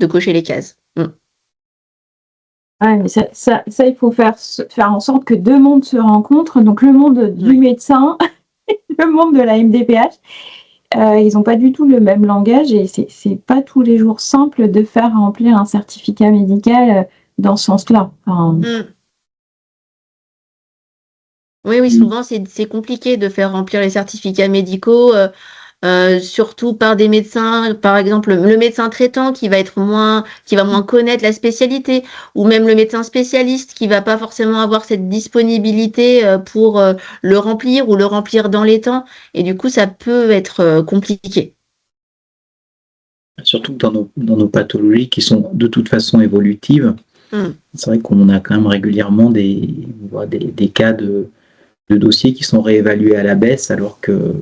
de cocher les cases. Ouais, mais ça, il faut faire en sorte que deux mondes se rencontrent, donc le monde du médecin et le monde de la MDPH. Ils n'ont pas du tout le même langage et c'est pas tous les jours simple de faire remplir un certificat médical dans ce sens-là. Enfin, Oui, souvent c'est compliqué de faire remplir les certificats médicaux, surtout par des médecins, par exemple le médecin traitant qui va moins connaître la spécialité, ou même le médecin spécialiste qui va pas forcément avoir cette disponibilité pour le remplir ou le remplir dans les temps, et du coup ça peut être compliqué. Surtout dans nos pathologies qui sont de toute façon évolutives. C'est vrai qu'on a quand même régulièrement des cas de dossiers qui sont réévalués à la baisse, alors que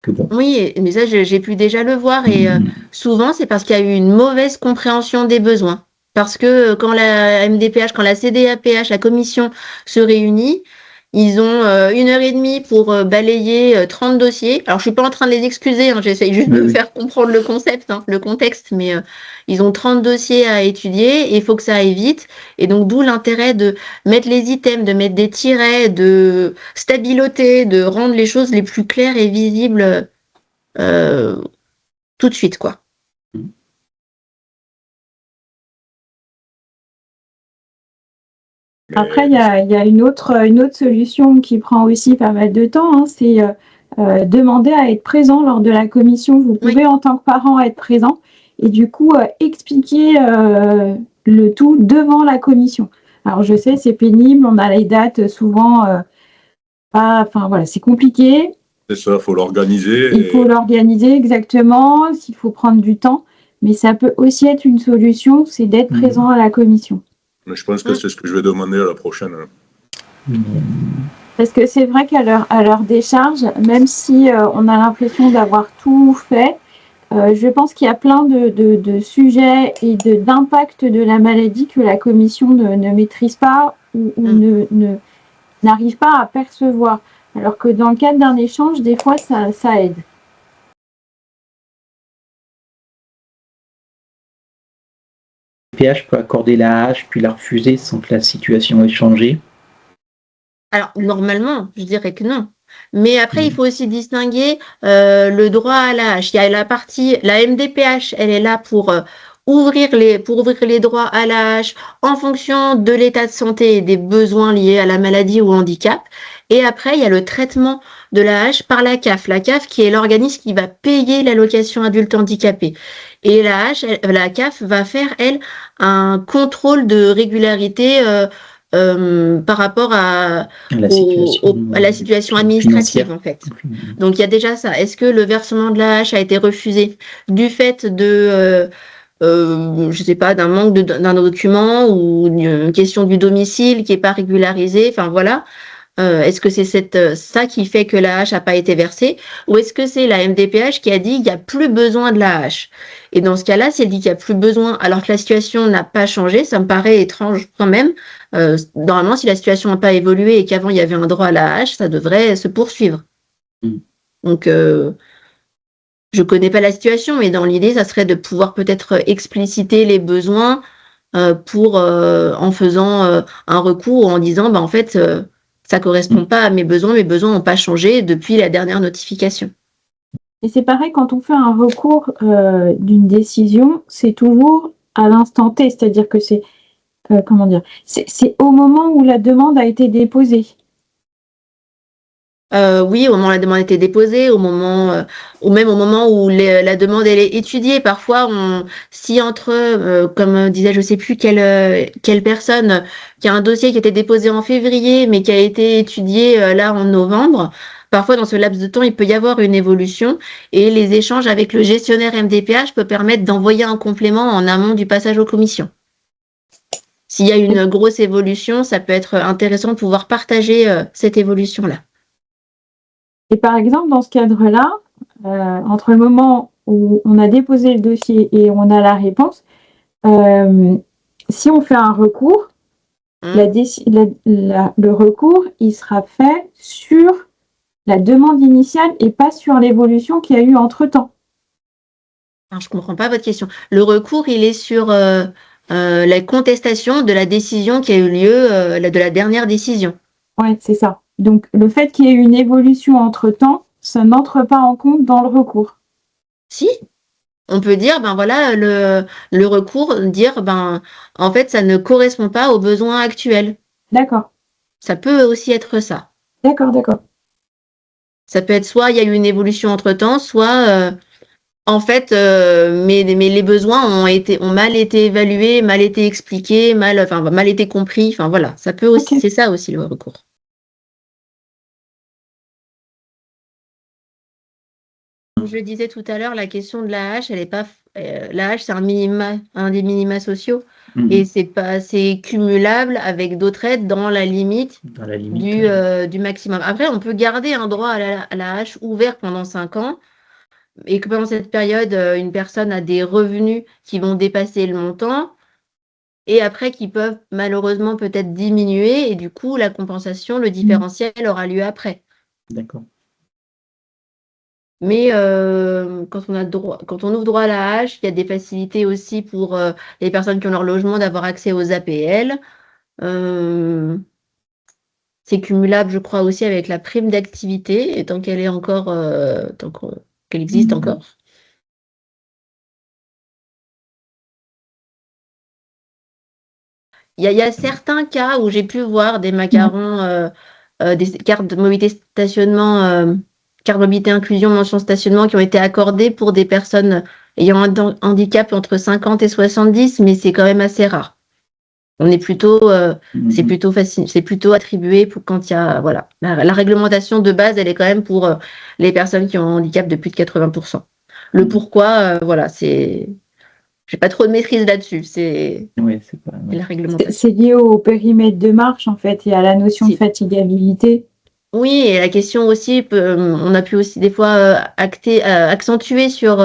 bon. Oui, mais ça, j'ai pu déjà le voir, et souvent, c'est parce qu'il y a eu une mauvaise compréhension des besoins. Parce que quand la MDPH, quand la CDAPH, la commission se réunit, ils ont 1h30 pour balayer 30 dossiers. Alors, je suis pas en train de les excuser, hein, j'essaye juste de faire comprendre le concept, le contexte, mais ils ont 30 dossiers à étudier et il faut que ça aille vite. Et donc, d'où l'intérêt de mettre les items, de mettre des tirets, de stabiloter, de rendre les choses les plus claires et visibles tout de suite, quoi. Après, il y a une autre solution qui prend aussi pas mal de temps, hein, c'est demander à être présent lors de la commission. Vous pouvez en tant que parent être présent et du coup expliquer le tout devant la commission. Alors je sais, c'est pénible, on a les dates souvent, enfin voilà, c'est compliqué. C'est ça, il faut l'organiser. Il faut l'organiser exactement, il faut prendre du temps, mais ça peut aussi être une solution, c'est d'être présent à la commission. Mais je pense que c'est ce que je vais demander à la prochaine. Parce que c'est vrai qu'à leur décharge, même si on a l'impression d'avoir tout fait, je pense qu'il y a plein de sujets et d'impact de la maladie que la commission ne maîtrise pas ou n'arrive pas à percevoir. Alors que dans le cadre d'un échange, des fois, ça aide. PH peut accorder la hache puis la refuser sans que la situation ait changé? Alors, normalement, je dirais que non. Mais après, il faut aussi distinguer le droit à la hache. Il y a la MDPH, elle est là pour ouvrir les droits à la hache en fonction de l'état de santé et des besoins liés à la maladie ou au handicap. Et après, il y a le traitement de la hache par la CAF. La CAF qui est l'organisme qui va payer l'allocation adulte handicapé. Et la CAF va faire, elle, un contrôle de régularité par rapport à la situation administrative, en fait. Donc, il y a déjà ça. Est-ce que le versement de la hache a été refusé du fait de, je sais pas, d'un manque d'un document ou une question du domicile qui n'est pas régularisé? Enfin, voilà. Est-ce que c'est ça qui fait que la hache n'a pas été versée, ou est-ce que c'est la MDPH qui a dit qu'il n'y a plus besoin de la hache? Et dans ce cas-là, si elle dit qu'il n'y a plus besoin alors que la situation n'a pas changé, ça me paraît étrange quand même. Normalement, si la situation n'a pas évolué et qu'avant il y avait un droit à la hache, ça devrait se poursuivre. Donc, je connais pas la situation, mais dans l'idée, ça serait de pouvoir peut-être expliciter les besoins en faisant un recours ou en disant, en fait, ça correspond pas à mes besoins n'ont pas changé depuis la dernière notification. Et c'est pareil, quand on fait un recours d'une décision, c'est toujours à l'instant T, c'est-à-dire que c'est au moment où la demande a été déposée. Oui, au moment où la demande a été déposée, ou même au moment où la demande elle est étudiée. Parfois, si entre, comme disait je sais plus quelle personne, qui a un dossier qui a été déposé en février, mais qui a été étudié là en novembre, parfois dans ce laps de temps, il peut y avoir une évolution, et les échanges avec le gestionnaire MDPH peuvent permettre d'envoyer un complément en amont du passage aux commissions. S'il y a une grosse évolution, ça peut être intéressant de pouvoir partager cette évolution-là. Et par exemple, dans ce cadre-là, entre le moment où on a déposé le dossier et on a la réponse, si on fait un recours, le recours, il sera fait sur la demande initiale et pas sur l'évolution qu'il y a eu entre-temps. Alors, je ne comprends pas votre question. Le recours, il est sur la contestation de la décision qui a eu lieu, de la dernière décision. Oui, c'est ça. Donc, le fait qu'il y ait eu une évolution entre-temps, ça n'entre pas en compte dans le recours. Si, on peut dire, ben voilà, le recours, dire, ben, en fait, ça ne correspond pas aux besoins actuels. D'accord. Ça peut aussi être ça. D'accord. Ça peut être soit il y a eu une évolution entre-temps, soit, en fait, mais les besoins ont mal été évalués, mal été expliqués, mal été compris. Enfin, voilà, ça peut aussi, Ok. c'est ça aussi le recours. Comme je le disais tout à l'heure, la question de l'AH, elle est pas. L'AH, c'est un des minima sociaux, et c'est cumulable avec d'autres aides dans la limite du maximum. Après, on peut garder un droit à l'AH ouvert pendant 5 ans, et que pendant cette période, une personne a des revenus qui vont dépasser le montant, et après qui peuvent malheureusement peut-être diminuer, et du coup, la compensation, le différentiel aura lieu après. D'accord. Mais quand on ouvre droit à la hache, il y a des facilités aussi pour les personnes qui ont leur logement d'avoir accès aux APL. C'est cumulable, je crois, aussi avec la prime d'activité, et tant qu'elle est encore, qu'elle existe encore. Il y a certains cas où j'ai pu voir des macarons, des cartes de mobilité stationnement, carte mobilité inclusion mention stationnement qui ont été accordées pour des personnes ayant un handicap entre 50 et 70, mais c'est quand même assez rare. On est plutôt, c'est plutôt facile, c'est plutôt attribué pour quand il y a, voilà, la réglementation de base, elle est quand même pour les personnes qui ont un handicap de plus de 80%. Le pourquoi, voilà, j'ai pas trop de maîtrise là-dessus, c'est la réglementation. C'est lié au périmètre de marche, en fait, et à la notion de fatigabilité. Oui, et la question aussi, on a pu aussi des fois accentuer sur,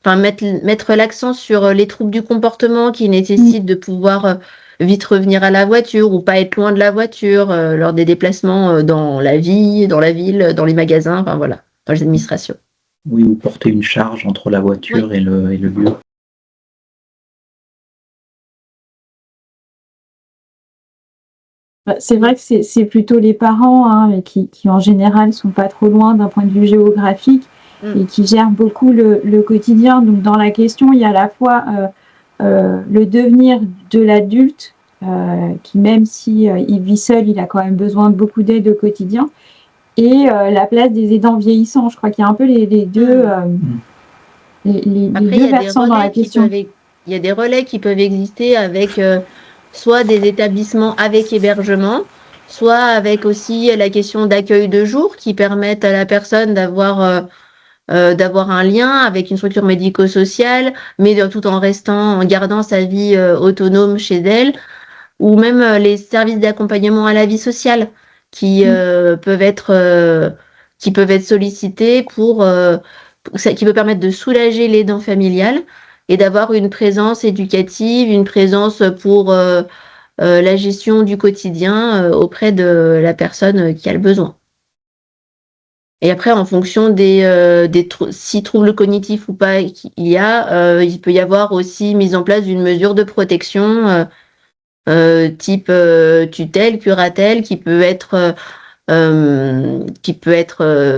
mettre l'accent sur les troubles du comportement qui nécessitent de pouvoir vite revenir à la voiture ou pas être loin de la voiture lors des déplacements dans la ville, dans les magasins, enfin voilà, dans les administrations. Oui, ou porter une charge entre la voiture et le lieu. C'est vrai que c'est plutôt les parents qui en général ne sont pas trop loin d'un point de vue géographique et qui gèrent beaucoup le quotidien. Donc dans la question, il y a à la fois le devenir de l'adulte qui, même si il vit seul, il a quand même besoin de beaucoup d'aide au quotidien, et la place des aidants vieillissants. Je crois qu'il y a un peu les deux, les deux versants dans la question. Il y a des relais qui peuvent exister avec soit des établissements avec hébergement, soit avec aussi la question d'accueil de jour qui permettent à la personne d'avoir un lien avec une structure médico-sociale, mais tout en gardant sa vie autonome chez elle, ou même les services d'accompagnement à la vie sociale qui peuvent être sollicités qui peut permettre de soulager l'aidant familial et d'avoir une présence éducative, une présence pour la gestion du quotidien auprès de la personne qui a le besoin. Et après, en fonction si troubles cognitifs ou pas il peut y avoir aussi mise en place d'une mesure de protection type tutelle, curatelle, qui peut être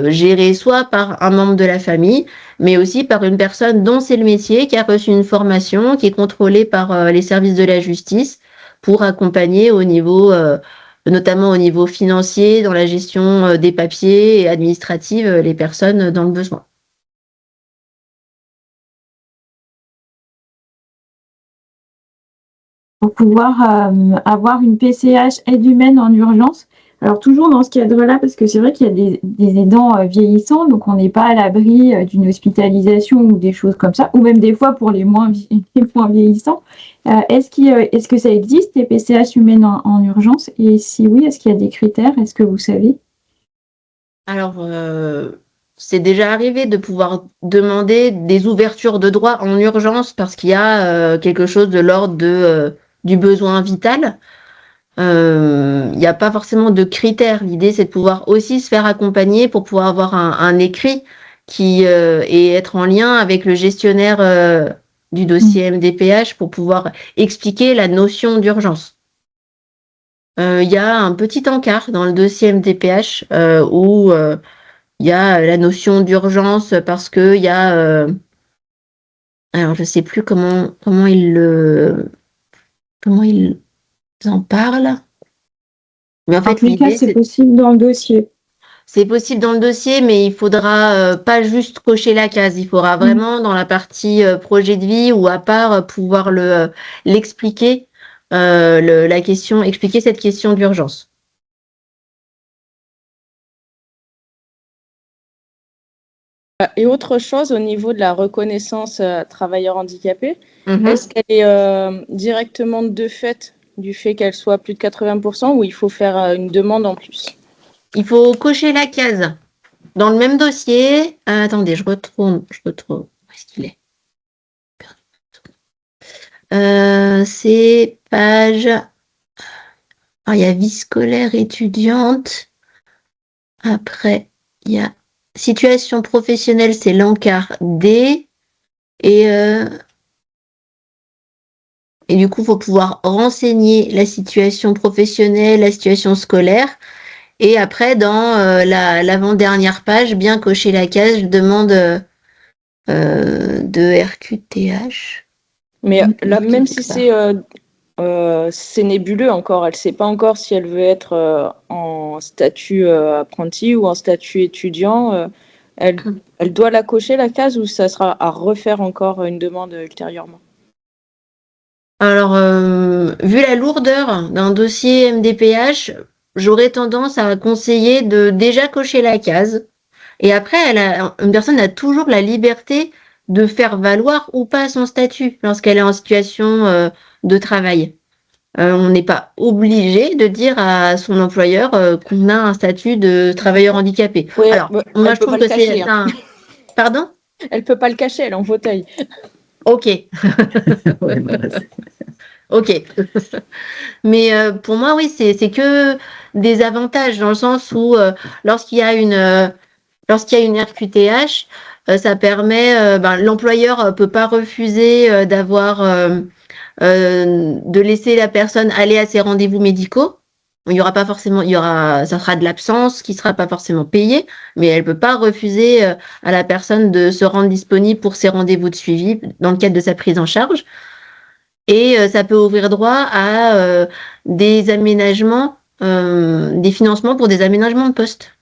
gérée soit par un membre de la famille, mais aussi par une personne dont c'est le métier, qui a reçu une formation, qui est contrôlée par les services de la justice pour accompagner notamment au niveau financier, dans la gestion des papiers et administrative, les personnes dans le besoin. Pour pouvoir avoir une PCH aide humaine en urgence. Alors toujours dans ce cadre-là, parce que c'est vrai qu'il y a des aidants vieillissants, donc on n'est pas à l'abri d'une hospitalisation ou des choses comme ça, ou même des fois pour les moins vieillissants. Est-ce que ça existe, les PCH humaines en urgence? Et si oui, est-ce qu'il y a des critères? Est-ce que vous savez? Alors, c'est déjà arrivé de pouvoir demander des ouvertures de droit en urgence parce qu'il y a quelque chose de l'ordre du besoin vital. Il n'y a pas forcément de critères. L'idée, c'est de pouvoir aussi se faire accompagner pour pouvoir avoir un écrit et être en lien avec le gestionnaire du dossier MDPH pour pouvoir expliquer la notion d'urgence. Il y a un petit encart dans le dossier MDPH où il y a la notion d'urgence parce que il y a alors je sais plus comment ils en parlent. Mais en fait, tous les cas, c'est possible dans le dossier. C'est possible dans le dossier, mais il faudra pas juste cocher la case. Il faudra vraiment dans la partie projet de vie ou à part pouvoir l'expliquer expliquer cette question d'urgence. Et autre chose au niveau de la reconnaissance travailleur handicapé, est-ce qu'elle est directement de fait du fait qu'elle soit plus de 80% ou il faut faire une demande en plus? Il faut cocher la case. Dans le même dossier, attendez, je retrouve. Où est-ce qu'il est? C'est page. Alors, il y a vie scolaire étudiante. Après, il y a situation professionnelle, c'est l'encart D. Et du coup, il faut pouvoir renseigner la situation professionnelle, la situation scolaire. Et après, dans l'avant-dernière page, bien cocher la case, je demande de RQTH. Mais là, même si c'est nébuleux encore, elle ne sait pas encore si elle veut être en statut apprenti ou en statut étudiant. Elle doit la cocher, la case, ou ça sera à refaire encore une demande ultérieurement? Alors, vu la lourdeur d'un dossier MDPH, j'aurais tendance à conseiller de déjà cocher la case. Et après, une personne a toujours la liberté de faire valoir ou pas son statut lorsqu'elle est en situation de travail. On n'est pas obligé de dire à son employeur qu'on a un statut de travailleur handicapé. Oui, alors, moi, je trouve que c'est un... Pardon? Elle ne peut pas le cacher, elle est en fauteuil. Ok. Ok. Mais pour moi, oui, c'est que des avantages dans le sens où lorsqu'il y a une RQTH, ça permet, l'employeur peut pas refuser de laisser la personne aller à ses rendez-vous médicaux. Il y aura pas forcément, ça sera de l'absence qui sera pas forcément payée, mais elle peut pas refuser à la personne de se rendre disponible pour ses rendez-vous de suivi dans le cadre de sa prise en charge. Et ça peut ouvrir droit à des aménagements, des financements pour des aménagements de poste.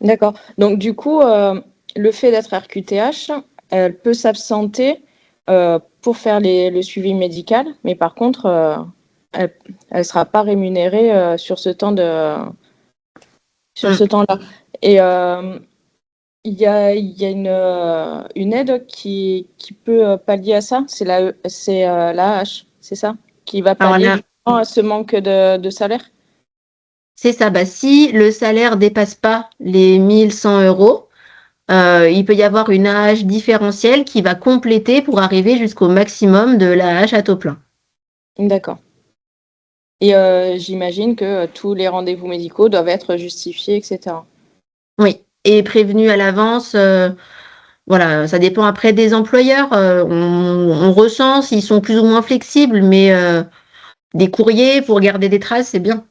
D'accord. Donc du coup, le fait d'être RQTH, elle peut s'absenter pour faire le suivi médical, mais par contre, elle ne sera pas rémunérée sur ce temps-là. Et il y a une aide qui peut pallier à ça, c'est l'AAH, c'est ça? Qui va pallier justement à ce manque de salaire? C'est ça. Si le salaire dépasse pas les 1 100 €, il peut y avoir une AAH différentielle qui va compléter pour arriver jusqu'au maximum de l'AAH à taux plein. D'accord. Et j'imagine que tous les rendez-vous médicaux doivent être justifiés, etc. Oui, et prévenus à l'avance. Voilà, ça dépend après des employeurs. On recense, ils sont plus ou moins flexibles, mais des courriers pour garder des traces, c'est bien.